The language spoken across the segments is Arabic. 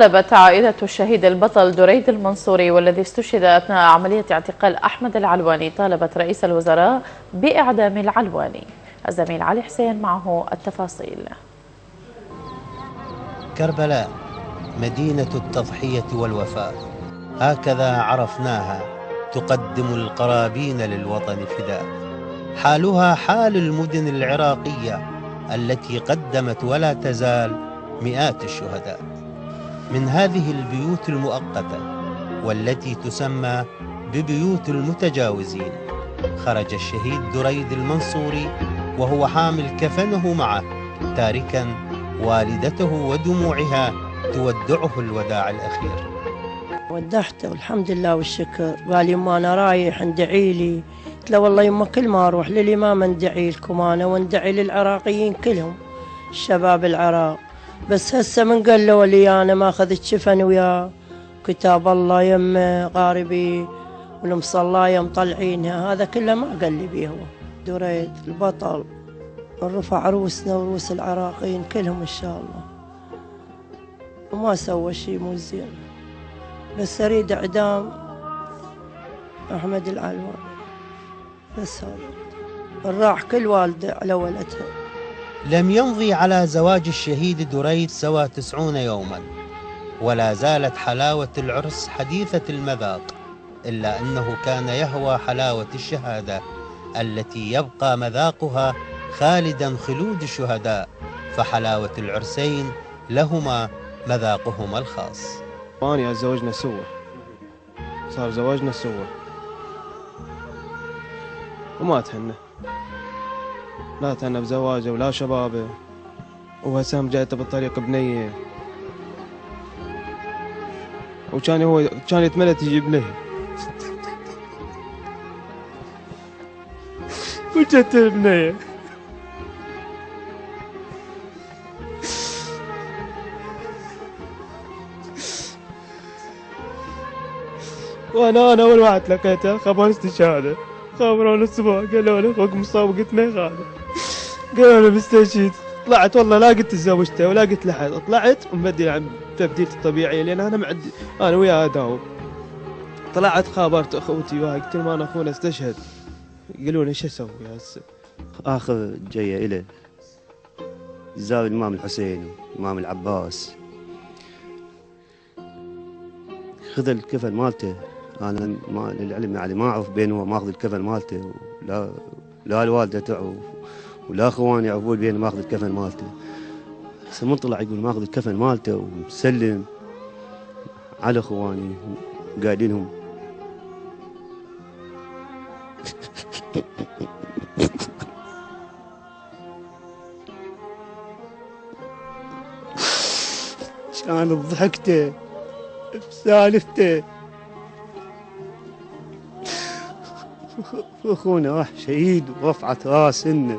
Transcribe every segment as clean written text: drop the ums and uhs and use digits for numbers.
طلبت عائلة الشهيد البطل دريد المنصوري والذي استشهد أثناء عملية اعتقال أحمد العلواني طالبت رئيس الوزراء بإعدام العلواني. الزميل علي حسين معه التفاصيل. كربلاء مدينة التضحية والوفاء، هكذا عرفناها، تقدم القرابين للوطن فداء. حالها حال المدن العراقية التي قدمت ولا تزال مئات الشهداء. من هذه البيوت المؤقتة والتي تسمى ببيوت المتجاوزين خرج الشهيد دريد المنصوري وهو حامل كفنه معه، تاركا والدته ودموعها تودعه الوداع الأخير. ودعته والحمد لله والشكر. قال يما أنا رايح اندعي لي. قلت له والله يما كل ما أروح للإمام اندعي لكم أنا واندعي للعراقيين كلهم الشباب العراق، بس هسه من قال له لي أنا ما أخذت شفن وياه كتاب الله يم غاربي والمصلاية مطلعينها، هذا كله ما قال لي بيه. هو دريد البطل رفع روسنا وروس العراقيين كلهم إن شاء الله، وما سوى شيء مو زين، بس أريد إعدام أحمد العلواني بس. هذا راح كل والدة على ولدها. لم يمضي على زواج الشهيد دريد سوى 90 يوما، ولا زالت حلاوة العرس حديثة المذاق، إلا أنه كان يهوى حلاوة الشهادة التي يبقى مذاقها خالدا خلود الشهداء، فحلاوة العرسين لهما مذاقهما الخاص. أنا تزوجنا سوا، صار زواجنا سوا وما تهنى، لا تهنى بزواجه ولا شبابه، وهسام جايته بالطريق بنية، وكان هو كان يتمنى تجي بنية وجت البنية وانا اول واحد لقيته خبر استشهاده، خبروني الصبح قالوا لي اخوك مصاب، قلت ما خالد، قالوا لي مستشهد. طلعت والله لا قلت تزوجته ولا قلت لحد، طلعت ومبدل عن تبديلتي الطبيعيه لان انا معدي انا وياه اداوم. طلعت خابرت اخوتي وهاي قلت لهم انا اخونا استشهد، يقولوا لي شو اسوي هسه. اخر جايه اليه زار الامام الحسين والامام العباس، خذ الكفن مالته. انا ما للعلم يعني ما اعرف بينه ماخذ الكفن مالته، لا الوالده تعرف ولا اخواني يعرفون بين ماخذ الكفن مالته. هسه من طلع يقول ماخذ الكفن مالته ومسلم على اخواني قايلين لهم كانت ضحكته بسالفته. اخونا راح شهيد ورفعت راس لنا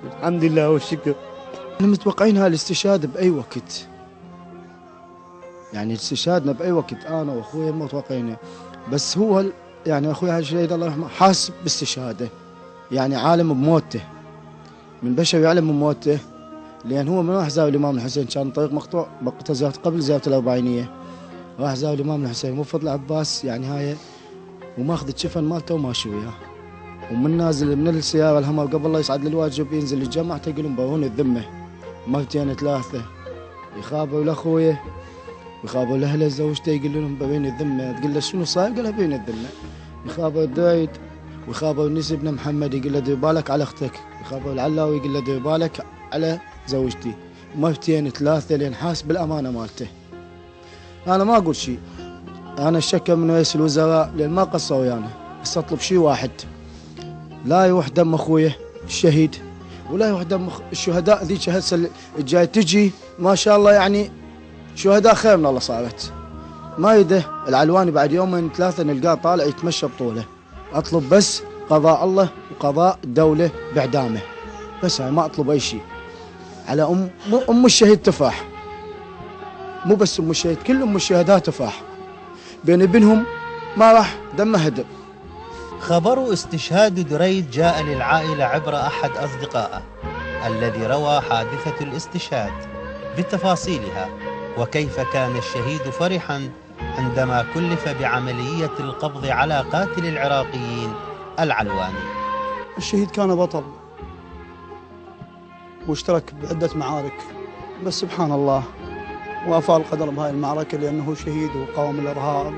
الحمد لله والشكر. احنا متوقعين هالاستشهاد باي وقت، يعني استشهادنا باي وقت انا واخوي متوقعينه، بس هو يعني اخوي الشهيد الله يرحمه حاسب باستشهاده، يعني عالم بموته، من بشر يعلم بموته، لان هو من راح زاويه الامام الحسين كان طريق مقطوع وقت زيارته قبل زياره الاربعينيه، راح زاويه الامام الحسين مو بفضل عباس يعني هاي، وماخذ الشفن مالته وماشي وياه، ومن نازل من السياره الهمر قبل لا يصعد للواجب ينزل الجامع تلقون برون الذمه مرتين ثلاثه، يخابروا لاخويه ويخابروا لاهله زوجته يقول لهم بين الذمه، تقول له شنو صاير؟ قال له بين الذمه. يخابر دريد ويخابر نسي بن محمد يقول له دير بالك على اختك، يخابر العلاوي يقول له دير بالك على زوجتي، مرتين ثلاثه لين حاس بالامانه مالته. انا ما اقول شيء، انا الشكر من رئيس الوزراء لان ما قصر ويانا، بس اطلب شيء واحد، لا يروح دم اخويه الشهيد ولا يروح دم الشهداء ذيك هسه الجاي تجي ما شاء الله، يعني شهداء خير من الله صارت. ما يده العلواني بعد يومين ثلاثه نلقاه طالع يتمشى بطوله. اطلب بس قضاء الله وقضاء الدوله باعدامه، بس هاي ما اطلب اي شيء. على ام الشهيد تفاح، مو بس ام الشهيد، كل ام الشهداء تفاح، بين ابنهم ما راح دمه هدر. خبر استشهاد دريد جاء للعائلة عبر أحد أصدقائه الذي روى حادثة الاستشهاد بتفاصيلها وكيف كان الشهيد فرحا عندما كلف بعملية القبض على قاتل العراقيين العلواني. الشهيد كان بطل واشترك بعدة معارك، بس سبحان الله وافى القدر بهاي المعركة لأنه شهيد وقاوم الإرهاب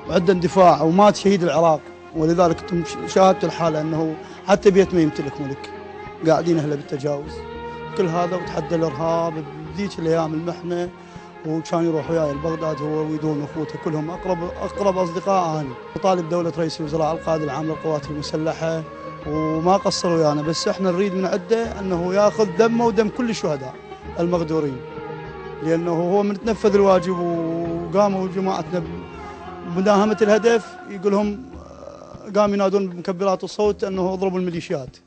وعد اندفاع ومات شهيد العراق. ولذلك انتم شاهدتوا الحالة أنه حتى بيت ما يمتلك ملك، قاعدين أهله بالتجاوز. كل هذا وتحدى الإرهاب بذيك الأيام المحنة، وكان يروح وياي لبغداد هو ويدون اخوته كلهم اقرب اصدقاء اني. وطالب دوله رئيس الوزراء القائد العام للقوات المسلحه وما قصروا ويانا، بس احنا نريد من عنده انه ياخذ دمه ودم كل الشهداء المغدورين، لانه هو من تنفذ الواجب وقاموا جماعتنا بمداهمه الهدف. يقول لهم قام ينادون بمكبرات الصوت انه اضربوا الميليشيات،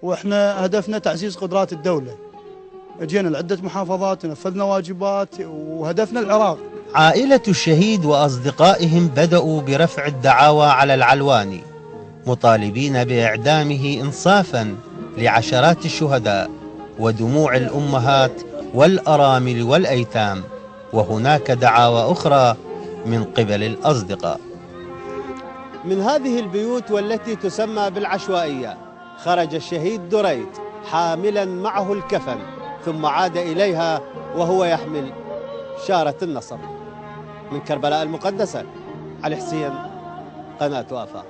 واحنا هدفنا تعزيز قدرات الدوله. اجينا لعده محافظات ونفذنا واجبات وهدفنا العراق. عائلة الشهيد وأصدقائهم بدأوا برفع الدعاوى على العلواني، مطالبين بإعدامه إنصافا لعشرات الشهداء ودموع الأمهات والأرامل والأيتام. وهناك دعاوى أخرى من قبل الأصدقاء. من هذه البيوت والتي تسمى بالعشوائية خرج الشهيد دريد حاملا معه الكفن، ثم عاد إليها وهو يحمل شارة النصر. من كربلاء المقدسة، علي حسين، قناة آفاق.